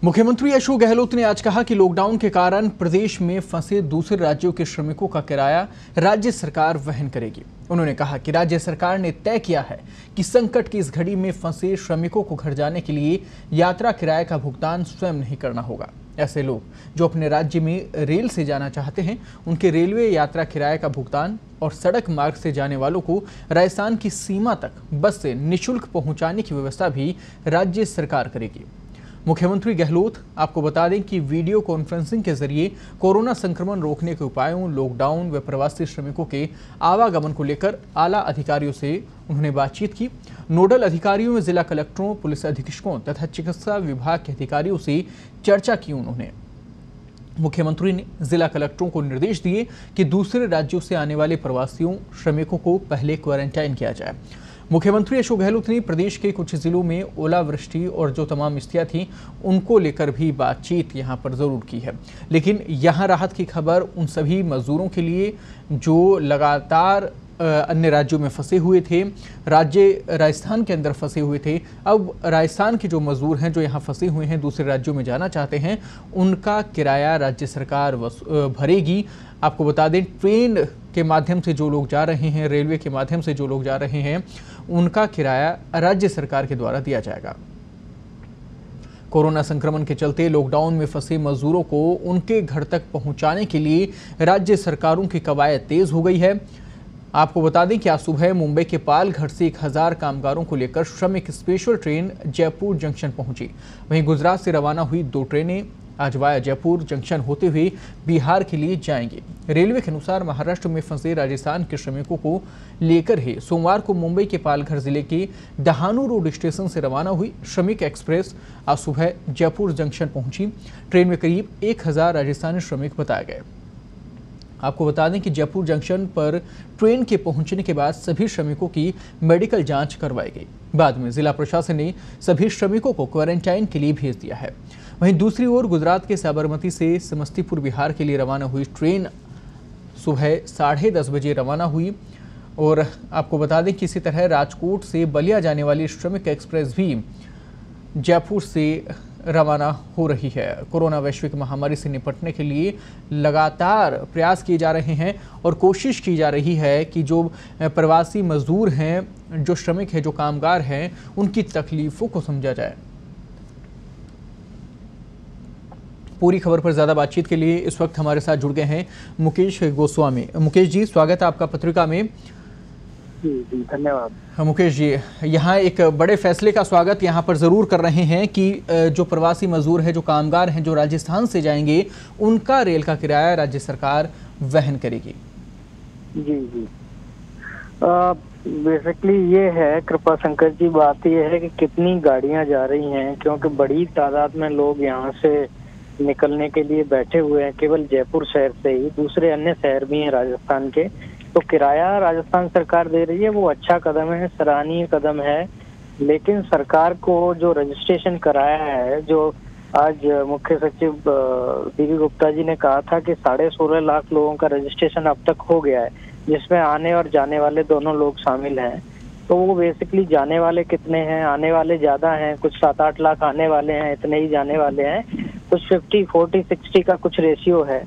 मुख्यमंत्री अशोक गहलोत ने आज कहा कि लॉकडाउन के कारण प्रदेश में फंसे दूसरे राज्यों के श्रमिकों का किराया राज्य सरकार वहन करेगी। उन्होंने कहा कि राज्य सरकार ने तय किया है कि संकट की इस घड़ी में फंसे श्रमिकों को घर जाने के लिए यात्रा किराए का भुगतान स्वयं नहीं करना होगा। ऐसे लोग जो अपने राज्य में रेल से जाना चाहते हैं, उनके रेलवे यात्रा किराए का भुगतान और सड़क मार्ग से जाने वालों को राजस्थान की सीमा तक बस से निःशुल्क पहुंचाने की व्यवस्था भी राज्य सरकार करेगी। मुख्यमंत्री गहलोत आपको बता दें कि वीडियो कॉन्फ्रेंसिंग के जरिए कोरोना संक्रमण रोकने के उपायों, लॉकडाउन व प्रवासी श्रमिकों के आवागमन को लेकर आला अधिकारियों से उन्होंने बातचीत की। नोडल अधिकारियों में जिला कलेक्टरों, पुलिस अधीक्षकों तथा चिकित्सा विभाग के अधिकारियों से चर्चा की। उन्होंने मुख्यमंत्री ने जिला कलेक्टरों को निर्देश दिए कि दूसरे राज्यों से आने वाले प्रवासियों श्रमिकों को पहले क्वारंटाइन किया जाए। मुख्यमंत्री अशोक गहलोत ने प्रदेश के कुछ जिलों में ओलावृष्टि और जो तमाम स्थितियां थी उनको लेकर भी बातचीत यहां पर जरूर की है, लेकिन यहां राहत की खबर उन सभी मजदूरों के लिए जो लगातार अन्य राज्यों में फंसे हुए थे, राजस्थान के अंदर फंसे हुए थे। अब राजस्थान के जो मजदूर हैं जो यहाँ फंसे हुए हैं, दूसरे राज्यों में जाना चाहते हैं, उनका किराया राज्य सरकार भरेगी। आपको बता दें, ट्रेन के माध्यम से जो लोग जा रहे हैं, रेलवे के माध्यम से जो लोग जा रहे हैं, उनका किराया राज्य सरकार के द्वारा दिया जाएगा। कोरोना संक्रमण के चलते लॉकडाउन में फंसे मजदूरों को उनके घर तक पहुंचाने के लिए राज्य सरकारों की कवायद तेज हो गई है। आपको बता दें कि आज सुबह मुंबई के पालघर से 1000 कामगारों को लेकर श्रमिक स्पेशल ट्रेन जयपुर जंक्शन पहुंची। वहीं गुजरात से रवाना हुई 2 ट्रेनें आज वाया जयपुर जंक्शन होते हुए बिहार के लिए जाएंगी। रेलवे के अनुसार महाराष्ट्र में फंसे राजस्थान के श्रमिकों को लेकर ही सोमवार को मुंबई के पालघर जिले के डहानू रोड स्टेशन से रवाना हुई श्रमिक एक्सप्रेस आज सुबह जयपुर जंक्शन पहुंची। ट्रेन में करीब 1000 राजस्थानी श्रमिक बताए गए। आपको बता दें कि जयपुर जंक्शन पर ट्रेन के पहुंचने के बाद सभी श्रमिकों की मेडिकल जांच करवाई गई। बाद में जिला प्रशासन ने सभी श्रमिकों को क्वारंटाइन के लिए भेज दिया है। वहीं दूसरी ओर गुजरात के साबरमती से समस्तीपुर बिहार के लिए रवाना हुई ट्रेन सुबह 10:30 बजे रवाना हुई। और आपको बता दें कि इसी तरह राजकोट से बलिया जाने वाली श्रमिक एक्सप्रेस भी जयपुर से रवाना हो रही है। कोरोना वैश्विक महामारी से निपटने के लिए लगातार प्रयास किए जा रहे हैं और कोशिश की जा रही है कि जो प्रवासी मजदूर हैं, जो श्रमिक हैं, जो कामगार हैं, उनकी तकलीफों को समझा जाए। पूरी खबर पर ज्यादा बातचीत के लिए इस वक्त हमारे साथ जुड़ गए हैं मुकेश गोस्वामी। मुकेश जी, स्वागत है आपका पत्रिका में। जी धन्यवाद। मुकेश जी, यहाँ एक बड़े फैसले का स्वागत यहाँ पर ज़रूर कर रहे हैं कि जो प्रवासी मजदूर हैं, जो कामगार हैं, जो राजस्थान से जाएंगे, उनका रेल का किराया राज्य सरकार वहन करेगी। जी बेसिकली ये है कृपा शंकर जी, बात ये है कि कितनी गाड़ियां जा रही हैं, क्योंकि बड़ी तादाद में लोग यहाँ से निकलने के लिए बैठे हुए हैं। केवल जयपुर शहर से ही दूसरे अन्य शहर भी हैं राजस्थान के, तो किराया राजस्थान सरकार दे रही है, वो अच्छा कदम है, सराहनीय कदम है। लेकिन सरकार को जो रजिस्ट्रेशन कराया है, जो आज मुख्य सचिव डीवी गुप्ता जी ने कहा था कि 16.5 लाख लोगों का रजिस्ट्रेशन अब तक हो गया है, जिसमें आने और जाने वाले दोनों लोग शामिल हैं। तो वो बेसिकली जाने वाले कितने हैं, आने वाले ज्यादा हैं, कुछ 7-8 लाख आने वाले हैं, इतने ही जाने वाले हैं, कुछ 50-40-60 का कुछ रेशियो है।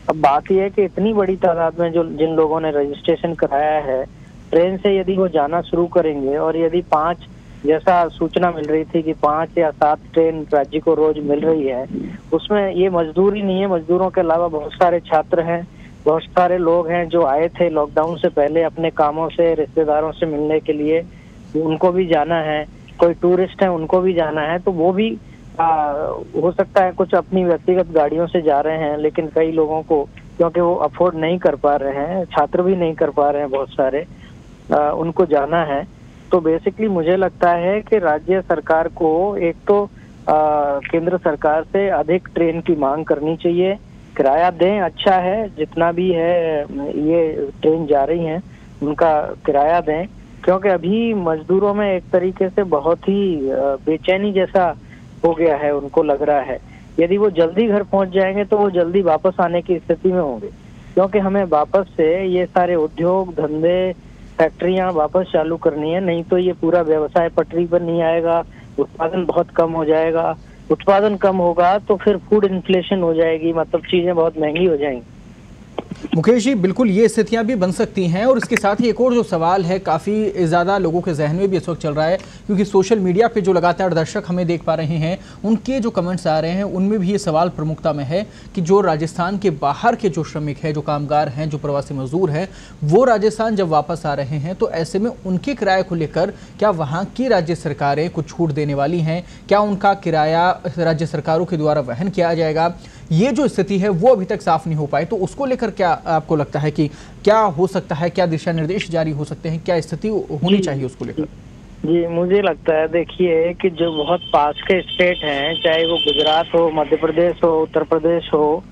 अब बात यह है कि इतनी बड़ी तादाद में जो जिन लोगों ने रजिस्ट्रेशन कराया है, ट्रेन से यदि वो जाना शुरू करेंगे और यदि 5 जैसा सूचना मिल रही थी कि 5 या 7 ट्रेन राज्य को रोज मिल रही है, उसमें ये मजदूर ही नहीं है, मजदूरों के अलावा बहुत सारे छात्र हैं, बहुत सारे लोग हैं जो आए थे लॉकडाउन से पहले अपने कामों से, रिश्तेदारों से मिलने के लिए, उनको भी जाना है। कोई टूरिस्ट है, उनको भी जाना है, तो वो भी हो सकता है कुछ अपनी व्यक्तिगत गाड़ियों से जा रहे हैं, लेकिन कई लोगों को क्योंकि वो अफोर्ड नहीं कर पा रहे हैं, छात्र भी नहीं कर पा रहे हैं बहुत सारे, उनको जाना है। तो बेसिकली मुझे लगता है कि राज्य सरकार को एक तो केंद्र सरकार से अधिक ट्रेन की मांग करनी चाहिए, किराया दें, अच्छा है, जितना भी है ये ट्रेन जा रही हैं उनका किराया दें, क्योंकि अभी मजदूरों में एक तरीके से बहुत ही बेचैनी जैसा हो गया है, उनको लग रहा है यदि वो जल्दी घर पहुंच जाएंगे तो वो जल्दी वापस आने की स्थिति में होंगे, क्योंकि हमें वापस से ये सारे उद्योग धंधे, फैक्ट्रियां वापस चालू करनी है, नहीं तो ये पूरा व्यवसाय पटरी पर नहीं आएगा, उत्पादन बहुत कम हो जाएगा, उत्पादन कम होगा तो फिर फूड इन्फ्लेशन हो जाएगी, मतलब चीजें बहुत महंगी हो जाएंगी। मुकेश जी, बिल्कुल ये स्थितियां भी बन सकती हैं। और इसके साथ ही एक और जो सवाल है काफ़ी ज़्यादा लोगों के जहन में भी इस वक्त चल रहा है, क्योंकि सोशल मीडिया पे जो लगातार दर्शक हमें देख पा रहे हैं, उनके जो कमेंट्स आ रहे हैं उनमें भी ये सवाल प्रमुखता में है कि जो राजस्थान के बाहर के जो श्रमिक हैं, जो कामगार हैं, जो प्रवासी मजदूर हैं, वो राजस्थान जब वापस आ रहे हैं तो ऐसे में उनके किराए को लेकर क्या वहाँ की राज्य सरकारें कुछ छूट देने वाली हैं? क्या उनका किराया राज्य सरकारों के द्वारा वहन किया जाएगा? ये जो स्थिति है वो अभी तक साफ नहीं हो पाई, तो उसको लेकर क्या आपको लगता है कि क्या हो सकता है, क्या दिशा निर्देश जारी हो सकते हैं, क्या स्थिति होनी चाहिए उसको लेकर? जी, मुझे लगता है देखिए कि जो बहुत पास के स्टेट हैं, चाहे वो गुजरात हो, मध्य प्रदेश हो, उत्तर प्रदेश हो,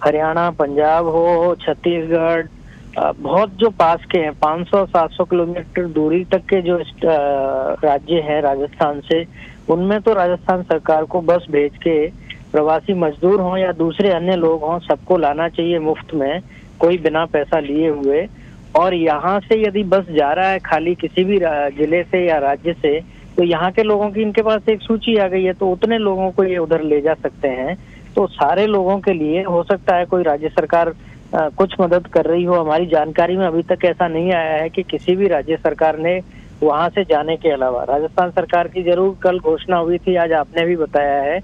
हरियाणा, पंजाब हो, छत्तीसगढ़, बहुत जो पास के हैं 500-700 किलोमीटर दूरी तक के जो राज्य हैं राजस्थान से, उनमें तो राजस्थान सरकार को बस भेज के प्रवासी मजदूर हों या दूसरे अन्य लोग हों, सबको लाना चाहिए मुफ्त में, कोई बिना पैसा लिए हुए। और यहाँ से यदि बस जा रहा है खाली किसी भी जिले से या राज्य से, तो यहाँ के लोगों की इनके पास एक सूची आ गई है, तो उतने लोगों को ये उधर ले जा सकते हैं। तो सारे लोगों के लिए हो सकता है कोई राज्य सरकार कुछ मदद कर रही हो। हमारी जानकारी में अभी तक ऐसा नहीं आया है कि किसी भी राज्य सरकार ने वहां से जाने के अलावा, राजस्थान सरकार की जरूर कल घोषणा हुई थी, आज आपने भी बताया है,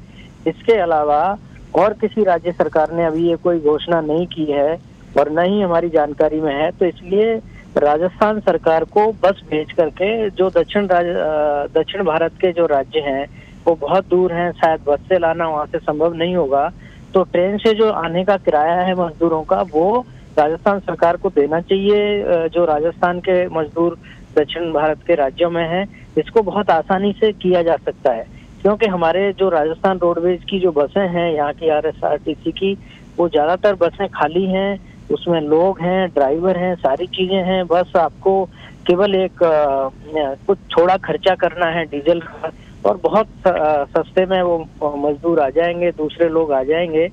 इसके अलावा और किसी राज्य सरकार ने अभी ये कोई घोषणा नहीं की है और न ही हमारी जानकारी में है। तो इसलिए राजस्थान सरकार को बस भेज करके जो दक्षिण भारत के जो राज्य हैं वो बहुत दूर हैं, शायद बस से लाना वहां से संभव नहीं होगा, तो ट्रेन से जो आने का किराया है मजदूरों का वो राजस्थान सरकार को देना चाहिए। जो राजस्थान के मजदूर दक्षिण भारत के राज्यों में हैं, इसको बहुत आसानी से किया जा सकता है, क्योंकि हमारे जो राजस्थान रोडवेज की जो बसें हैं यहाँ की RSRTC की, वो ज्यादातर बसें खाली हैं, उसमें लोग हैं, ड्राइवर हैं, सारी चीजें हैं। बस आपको केवल एक कुछ थोड़ा खर्चा करना है डीजल का और बहुत सस्ते में वो मजदूर आ जाएंगे, दूसरे लोग आ जाएंगे।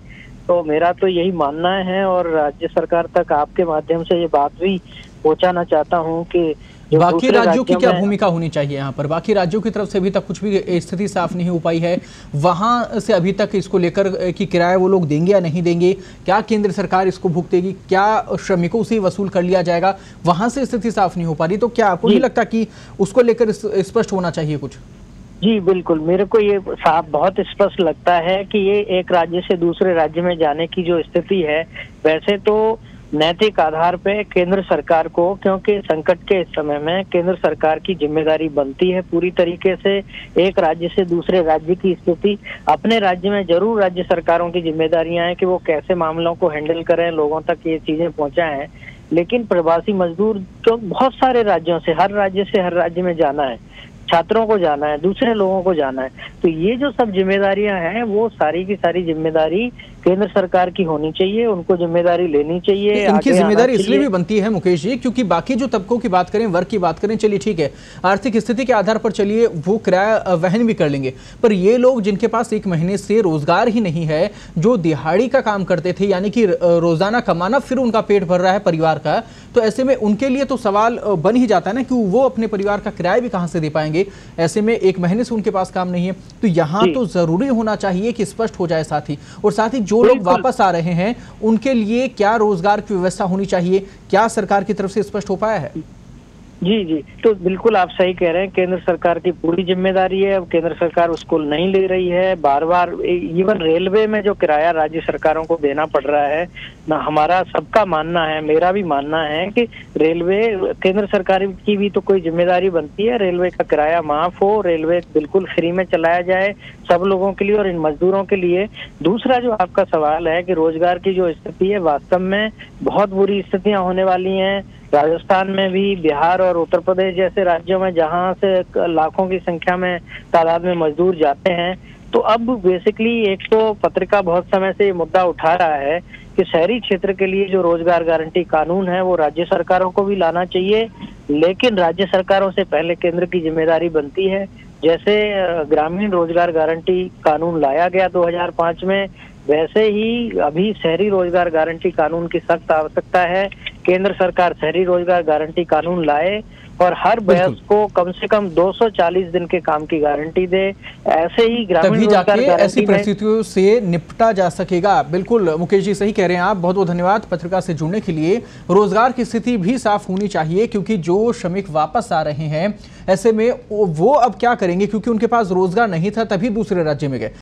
तो मेरा तो यही मानना है और राज्य सरकार तक आपके माध्यम से ये बात भी पहुंचाना चाहता हूँ कि बाकी राज्यों की क्या भूमिका होनी चाहिए यहाँ पर? बाकी राज्यों की तरफ से अभी तक कुछ भी स्थिति साफ नहीं हो पाई है, वहां से अभी तक इसको लेकर कि किराया वो लोग देंगे या नहीं देंगे, क्या केंद्र सरकार इसको भुगतेगी, क्या श्रमिकों से वसूल कर लिया जाएगा, वहां से स्थिति साफ नहीं हो पा रही। तो क्या आपको नहीं लगता कि उसको लेकर स्पष्ट होना चाहिए कुछ? जी बिल्कुल, मेरे को ये साफ बहुत स्पष्ट लगता है कि ये एक राज्य से दूसरे राज्य में जाने की जो स्थिति है, वैसे तो नैतिक आधार पे केंद्र सरकार को, क्योंकि संकट के इस समय में केंद्र सरकार की जिम्मेदारी बनती है पूरी तरीके से एक राज्य से दूसरे राज्य की स्थिति। अपने राज्य में जरूर राज्य सरकारों की जिम्मेदारियां हैं कि वो कैसे मामलों को हैंडल करें, लोगों तक ये चीजें पहुंचाएं, लेकिन प्रवासी मजदूर जो बहुत सारे राज्यों से, हर राज्य में जाना है, छात्रों को जाना है, दूसरे लोगों को जाना है, तो ये जो सब जिम्मेदारियां हैं वो सारी की सारी जिम्मेदारी केंद्र सरकार की होनी चाहिए, उनको जिम्मेदारी लेनी चाहिए। इनकी जिम्मेदारी इसलिए भी बनती है मुकेश जी, क्योंकि बाकी जो तबकों की बात करें, वर्ग की बात करें, चलिए ठीक है, आर्थिक स्थिति के आधार पर चलिए वो किराया वहन भी कर लेंगे, पर ये लोग जिनके पास एक महीने से रोजगार ही नहीं है, जो दिहाड़ी का काम करते थे, यानी कि रोजाना कमाना फिर उनका पेट भर रहा है परिवार का, तो ऐसे में उनके लिए तो सवाल बन ही जाता है ना कि वो अपने परिवार का किराया भी कहां से दे पाएंगे। ऐसे में एक महीने से उनके पास काम नहीं है, तो यहाँ तो जरूरी होना चाहिए कि स्पष्ट हो जाए साथ ही, और साथ ही जो लोग वापस आ रहे हैं उनके लिए क्या रोजगार की व्यवस्था होनी चाहिए, क्या सरकार की तरफ से स्पष्ट हो पाया है? जी, तो बिल्कुल आप सही कह रहे हैं, केंद्र सरकार की पूरी जिम्मेदारी है। अब केंद्र सरकार उसको नहीं ले रही है, बार बार इवन रेलवे में जो किराया राज्य सरकारों को देना पड़ रहा है ना, हमारा सबका मानना है, मेरा भी मानना है कि रेलवे केंद्र सरकार की भी तो कोई जिम्मेदारी बनती है, रेलवे का किराया माफ हो, रेलवे बिल्कुल फ्री में चलाया जाए सब लोगों के लिए और इन मजदूरों के लिए। दूसरा जो आपका सवाल है कि रोजगार की जो स्थिति है, वास्तव में बहुत बुरी स्थितियां होने वाली हैं राजस्थान में भी, बिहार और उत्तर प्रदेश जैसे राज्यों में जहां से लाखों की संख्या में तादाद में मजदूर जाते हैं। तो अब बेसिकली एक तो पत्रिका बहुत समय से ये मुद्दा उठा रहा है कि शहरी क्षेत्र के लिए जो रोजगार गारंटी कानून है वो राज्य सरकारों को भी लाना चाहिए, लेकिन राज्य सरकारों से पहले केंद्र की जिम्मेदारी बनती है। जैसे ग्रामीण रोजगार गारंटी कानून लाया गया 2005 में, वैसे ही अभी शहरी रोजगार गारंटी कानून की सख्त आवश्यकता है केंद्र सरकार शहरी रोजगार गारंटी कानून लाए और हर वयस्क को कम से कम 240 दिन के काम की गारंटी दे। ऐसे ही ग्रामीण तभी रोजगार जाके गारंटी ऐसी परिस्थितियों से निपटा जा सकेगा। बिल्कुल मुकेश जी, सही कह रहे हैं आप। बहुत बहुत धन्यवाद पत्रिका से जुड़ने के लिए। रोजगार की स्थिति भी साफ होनी चाहिए, क्योंकि जो श्रमिक वापस आ रहे हैं ऐसे में वो अब क्या करेंगे, क्योंकि उनके पास रोजगार नहीं था तभी दूसरे राज्य में गए।